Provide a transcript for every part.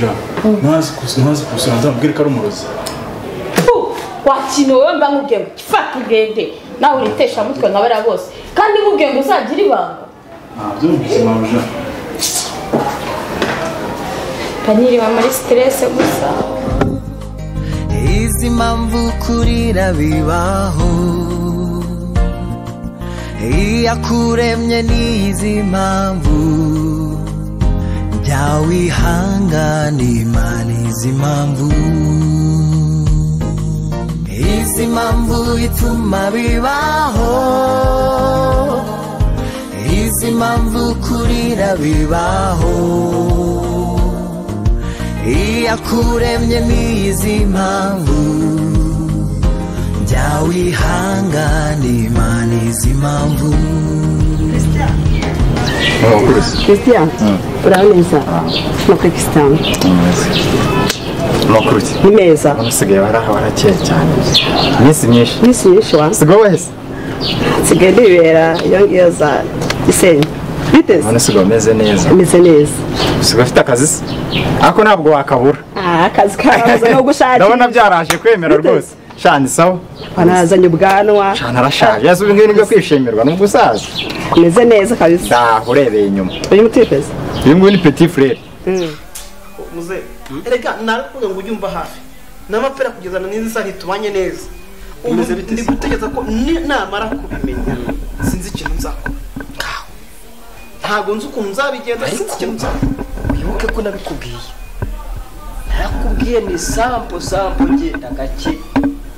mabuja ntazi kusura ndabwira ko ari umurozi wakino wewe mba nkubwiye ngo fata ugende nawe uritesha mutwe nk'abariya bose kandi nkubwiye ngo uzagira ibanga byumvise mabuja kaniriwe muri stress gusa izi mpamvu kurira bibaho iyakuremye n'izi mpamvu jya wihangana Imana izi mpamvu ituma bibaho izi mpamvu kurira bibaho iyakuremye n'izi mpamvu jya wihangana Imana izi mpamvu. Christian, uraneza no Pakistan. Makuru ki? Neza. Usigaye barakeye cyane. Nyinshi wa. Sigaye wese. Sigaye ndibera yongiyo za Gisenyi. Biteze. None sigaye meze neza. Meze neza. Sigaye afite akazi se? Ako ntabwo wakabura. Akazi kaza no gushaka. Ndabona byaraje kwemera rwose. Shani sawa. Banazanye ubwanwa. Shana arashaje. Yazuye ngiye nibwo kwishimirwa n'umusaza. Meze neza kabisa. Urebeye inyuma. Uyu mutipeze. Uyu nguyu ni petit frère. Muze. Erega narakubwiye ngo ujye hafi. N'amapera kugezana n'izi saha tubanye neza. Ndi gutegeza ko namara kubimenya sinzi ikintu nzakora. Ntago nzi ukuntu nzabigenza sinzi ikintu nzakora. Wibuke ko nabikubwiye. Narakubwiye ni sample genda gake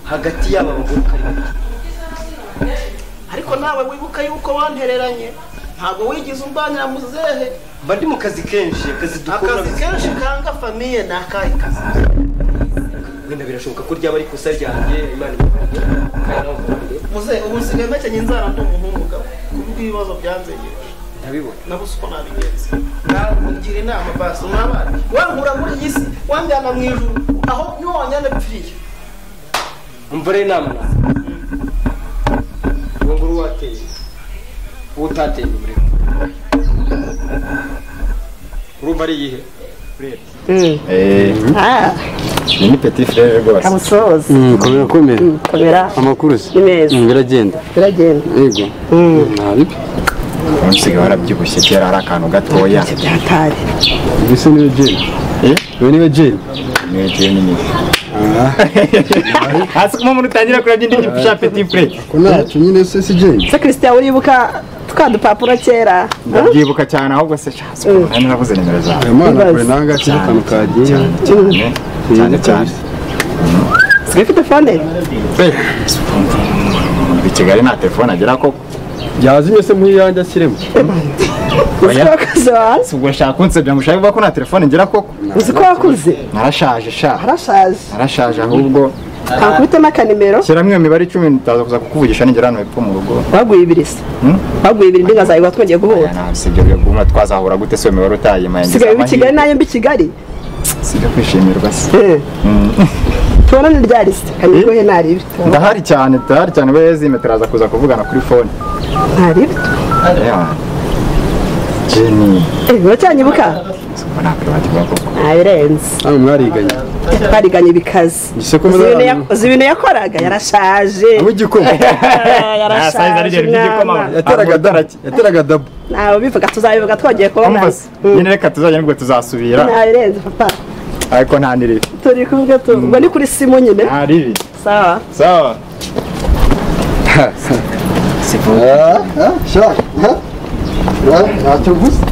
hagati y'aba bagore kari. Ariko nawe wibuka yuko wantereranye. Ntago wigize umbanira muzehe. Mba ndi mu kazi kenshi, dukora. Akazi kenshi kanga famille nakaye kazi. Wenda birashoboka ko ryaba ari kosa ryanjye Imana muze ubu nsigaye mekenye inzara ndi umuhungu gabo kubwo ibibazo byanzegeje ndabibona nabuze uko nabigenza nakugira inama basi unabana wankura muri iyi si wanjyana mu ijuru aho niho wanyana bipfiye umvare inama na nguru wateye utateye muri urumva ari yihe ni petit frère rwose. Kamusozi. Komera. Amakuru se. Biragenda. Yego. Nabibi. Unsigaye warabyibushye kera ari akantu gatoya. Byatari. Bise ni jeni. Niwe jeni. Niwe jeni ni. Hasi kuma umuntu utangira kurabya indi gipusha petit frère. Ko nacu nyine se si jeni. Se Christian uribuka twandupapuro kera. Ndabyibuka cyane ahubwo se chance. Nani navuze nimero zawe. Imana kure nanga kiri kanu kagiye. Cyane. Sigaye ufite telefone? Muri Kigali nta telefone agira koko. Yazimye se muri yanjye ashyiremo. Uzi ubwo nshaka kunsebya ngo ushaka ko nta telefone ngira koko. Uzi ko wakuze? Narashaje sha. Narashaje ahubwo. Kankubite n'akanimero. Shyiramo iyo mibare 10 ndaza kuza kukuvugisha ningera hano hepfo mu rugo. Baguye ibirisa. Baguye ibiri ndinga zawe twongeye guhura. Sibyo byo guma twazahura gute se mibare utayima yanjye. Sigaye Kigali nayo mbi Kigali. Sibyo kwishimirwa se. Tubona ryari se kaniko he nari bito. Ndahari cyane wezi meteraza kuza kuvugana kuri phone. Nari bito. Jenny. Uracyanyibuka? Mbona kwibagirwa koko. Birenze. Mwariganye. Twariganye bikaze. Uzi ibintu yakoraga yarashaje. Amugikoma. Yarashaje. Yateraga dabu. Nawe bivuga tuzabivuga twongeye kubona. Nyine reka tuzajya nibwo tuzasubira. Birenze papa. Ariko nta niribi. Turi kumwe ngo ni kuri simu nyine. Nta ribi. Sawa. Sipo. Sha. Ntacyo gusa.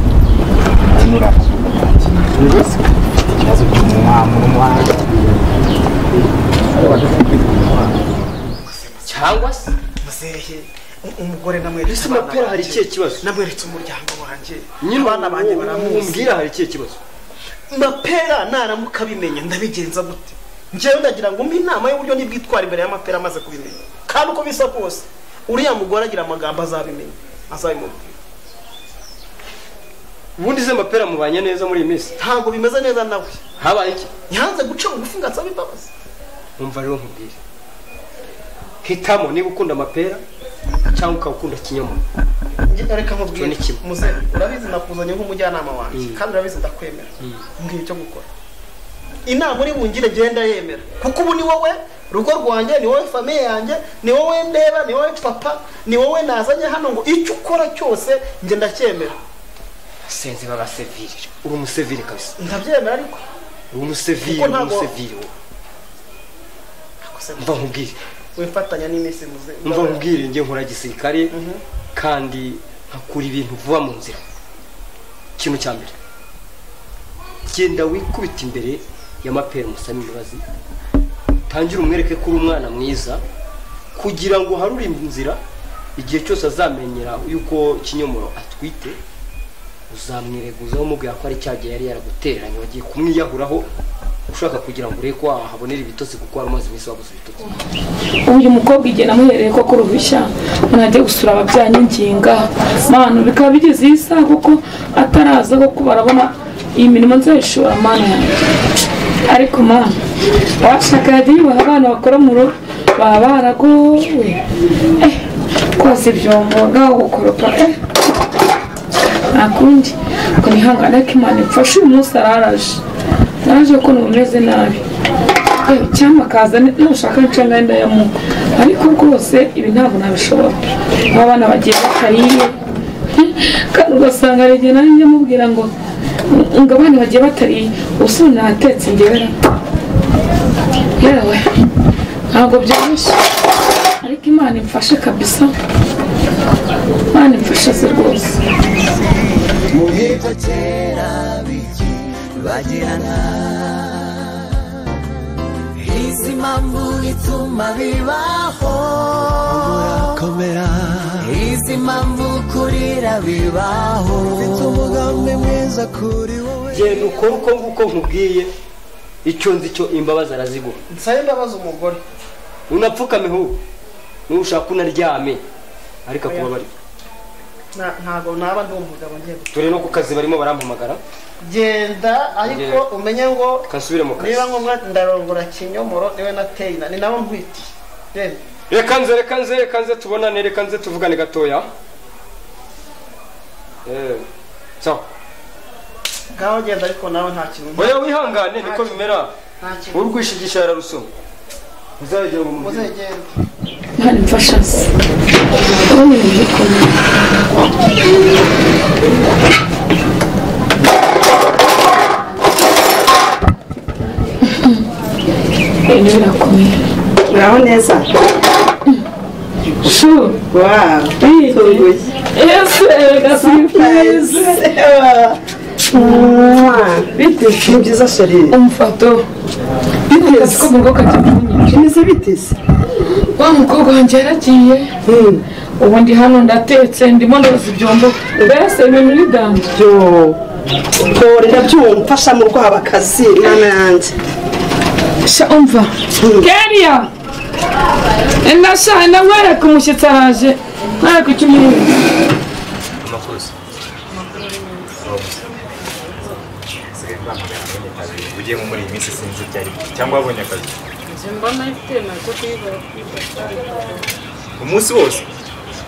Nira. Kibazo cy'umwana. Cyangwa se muzehe umugore namweretse ese mapera hari ikihe kibazo namweretse umuryango wanjye abana banjye baramumbwira hari ikihe kibazo mapera naramuka bimenya ndabigenza gute njyewe ndagira ngo mbi inama y'uburyo nibwitwara imbere y'amapera amaze kubimenya kandi uko bisa kose uriya mugore agira amagambo azabimenya azabimubwira ubundi ze mapera mubanye neza muri iyi minsi ntabwo bimeze neza nawe habaye iki yanze guca bugufi ngatsaba imbabazi umva rero nkubwire hitamo niba ukunda amapera cyangwa ukunda kinyamura reka nkubwire muze urabizi nakuzanye nk'umujyanama wanjye kandi urabizi ndakwemera mbwira icyo gukora inama uri bungire genda yemera kuko ubu ni wowe rugo rwanjye, ni wowe famiye yanjye, ni wowe ndeba, ni wowe papa, ni wowe nazanye hano ngo icyo ukora cyose njye ndacyemera. senze baba sevire uri umusevire kabisa. Ndabyemera ariko uri umusevire umusevire mva nkubwire wifatanya n'imisi muze mva nkubwire njye nkora gisirikare kandi nkakura ibintu vuba mu nzira. Ikintu cya mbere genda wikubita imbere y'amapere musami imbabazi tangira umwereke ko uri umwana mwiza kugira ngo harure inzira igihe cyose azamenyera yuko Kinyomoro atwite uzamwireguzaho umubwira ko ari cyagiye yari yaragutereranye wagiye kumwiyahuraho ushaka kugira ngo ureke ko habonera ibitotsi kuko wari umaze iminsi wabuze ibitotsi. Uyu mukobwa igihe namuhereye ko kuruhushya ntajya gusura ababyeyi n'inginga manu bikaba bigeze iyi saha kuko ataraza kuko barabona iyi mirimo nzayishora mana yanjye. Ariko mana washaka yagiye yubaha abana bakora mu rugo baba baragowe koza ibyombo ngaho gukoropa nakundi ngo nihangane ko Imana imfashe uyu munsi araraje naraje ko numeze nabi cyangwa akaza nushaka nca ngenda yamuha ariko rwose ibi ntabwo nabishobora abana bagiye batariye kandi ugasanga ari igihe nanjye mubwira ngo abana bagiye batariye ubu natetse ngera yewe ntabwo byoroshye ariko Imana imfashe kabisa Imana imfashe se rwose. Muhito kera biki bagirana izi mpamvu ituma bibaho urakomera izi mpamvu kurira bibaho umugambi mwiza kuri wowe genda ukora uko nguko nkubwiye icyo nzi cyo imbabazi arazigura. Nsaye imbabazi umugore unapfukame hu nushaka unaryame ariko kubabari ntago naba ndi umugabo ngiye turi no ku kazi barimo barampamagara genda ariko umenye ngo kasubire mu kazi niba ngombwa ndarongora Kinyomoro niwe nateye ni nabo ntwiti reka nze tubonane reka nze tuvugane gatoya so ngaho genda ariko nawe nta kintu oya wihangane niko bimera urwishigisha yararusoma uzajya mu muzegenda Imana imfasha se ubu ni bikomeye ni birakomeye uraho neza shu wow tuguye yes surprise biteze ni byiza sheri umfato biteze ko mugo kagiye kimeze biteze wa mukobwa wanjye yaragiye ubu ndi hano ndatetse ndimo ndoza ibyombo mbese ibintu ni danje byo torera byumfasha mu rwaba akazi mwana yanjye sha umva Keria ndashaka wereka umushyitsi araje wereka icyo umuntu amakosa ugiye muri iyi minsi sinzi byari cyangwa wabonye akazi mbona ifite nacyo kuyibara umunsi wose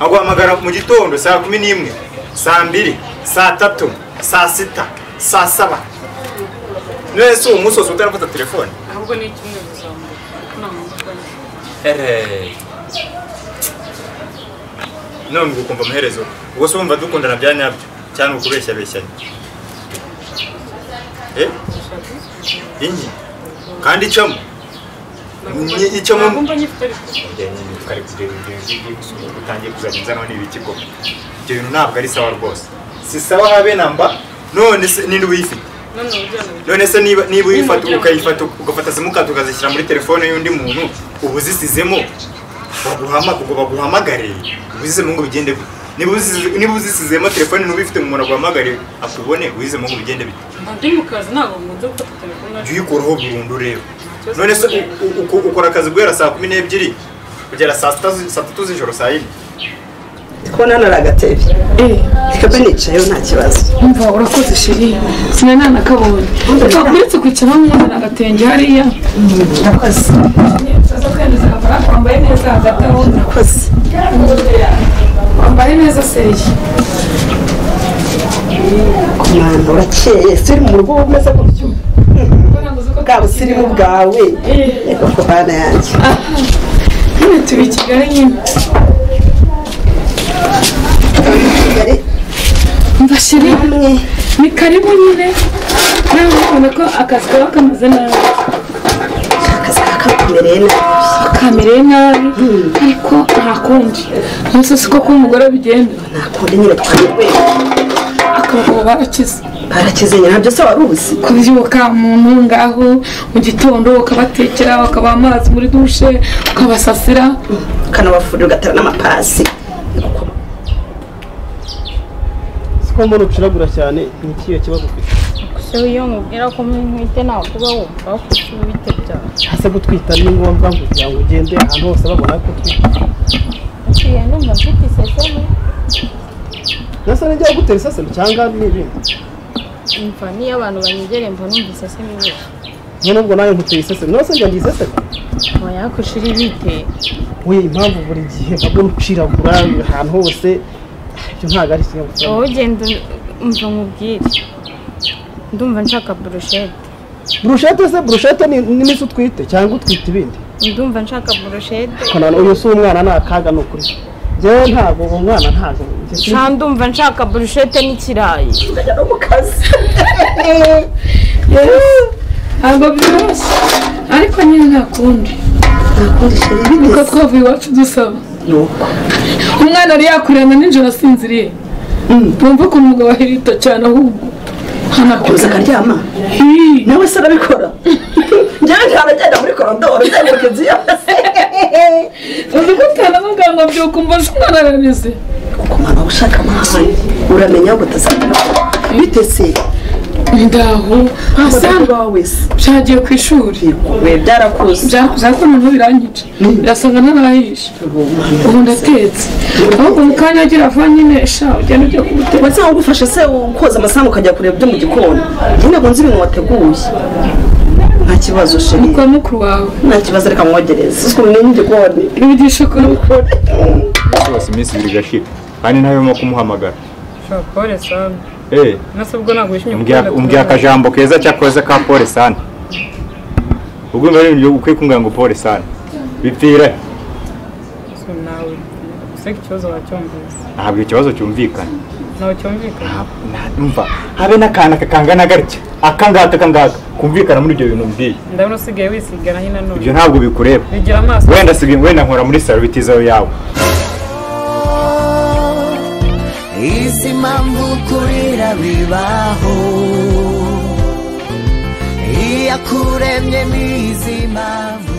aguhamagara mu gitondo saa 11 saa 2 saa 3 saa 6 saa 7 nese uwo munsi wose utarafata telefone ahubwo ni kimwe guzamuka none ukumva amaherezo ubwo se wumva dukundana bya nyabyo cyane ukubeshya beshyanye ingi kandi icamo icamo utangiye kuzajya nzanaho n'ibikiko ibyo bintu ntabwo ari sawa rwose si sawa habe namba none se ninde uyifite none se niba uyifata ukayifata ugafata simukadi ukazishyira muri telefone y'undi muntu ubu uzisizemo baguhamagare ubuzizemo ngo bigende bite niba uzisizemo telefone n'ubifite mu muntu aguhamagare akubone ubuzizemo ngo bigende bite ndi mu kazi ntabwo nkunze gufata telefone jya uyikuraho burundu rero none se ukora akazi guhera saa 12 kugera saa 3 z'ijoro saa 4 kubona nari agatebe reka nicayeho nta kibazo umva urakoze shiri sinana nakabonye uretse kwicara mu agatenge hariya urakoze wambaye neza hagati aho urakoze wambaye neza seriye kumana urakeye si uri mu rugo umeze gutyo ntabwo uzi ko bwa busirimu bwawe ku bana yanjye nyine turi i Kigali nyine mva shiri ni karibu nyine nawe ubona ko akazi kaba kameze nabi akazi kamereye nabi ariko nta kundi nose siko ko umugore bigenda nta kundi nyine twayobewe akabagabo barakize nyine ntabyo se wari uzi kubyuka umuntu ngaho mu gitondo ukabatekera ukabaha amazi muri dushe ukabasasira ukanabafurira ugatera n'amapasi siko mbona ucuragura cyane ni ikihe kibazo ufite so iyo nkubwira ko mwite nta kuba wumva ko ubite byawe hase gutwita ni ngombwa kugira ngo ugende ahantu hose babona ko utwite uciye numva mfite iseseme nasa njya gutera iseseme cyangwa n'ibindi imva niyo abantu banyegereye mbona numva iseseme nyinshi none ubwo nawe nkuteye iseseme nose njya ngiye iseseme oya kushira ibite we impamvu buri gihe mbona uciragura ahantu hose ibyo ntabwo ari ikinyabupfura wowe ugenda umva nkubwire ndumva nshaka burushete ni n'isi utwite cyangwa utwite ibindi ndumva nshaka burushete kanana uyu si umwana ni akaga ni ukuri njyewe ntabwo uwo mwana ntabwo ndumva nshaka burushete n'ikirayi ndajya no mu kazi ntabwo byoroshye ariko nyine nta kundi sheri niko twavuye iwacu dusaba umwana yari yakurana nijoro asinziriye wumva ko umugabo ahirita cyane ahubwo kuza akaryama nawe se arabikora njyewe ntaragenda muri korodoro nzenguruka inzu yose uzi ko utanamuganga byuka umva se umwana aranize kuko umwana ushaka amazi uramenya ngo utazabona bitese ndaho asanga wese byagiye ku ishuri we byarakuze ariko noneho birangica birasanga ntarahishe ubu ndatetse ahubwo mu kanya agira ava nyine sha ugenda ujya kubuteka watse ngufasha se koza amasahani ukajya kureba ibyo mu gikoni nyine ngo nzi ibintu wateguye nta kibazo sheri kwa mukuru wawe nta kibazo reka mwogereze uko mwenye igikoni ibigisha ko ukora bose iminsi ibiri gashira kandi ntabimo kumuhamagara pole sana nase ubwo ntabwo wishimye umbwira akajambo keza cyakoze ka pole sana ubwo mbere ibyo ukwiye kumbwira ngo pole sana bipfira nawe useka ikibazo wacyumvise ntabwo ikibazo cyumvikana nawe cyumvikana mva habe n'akana kakangana gatya akangaka kumvikana muri ibyo bintu mbwiye ndabona usigaye wisigana hino none ibyo ntabwo bikureba bigira amaso wenda nkora muri service yawe izi mpamvu kurira bibaho iyakuremye n'izi mpamvu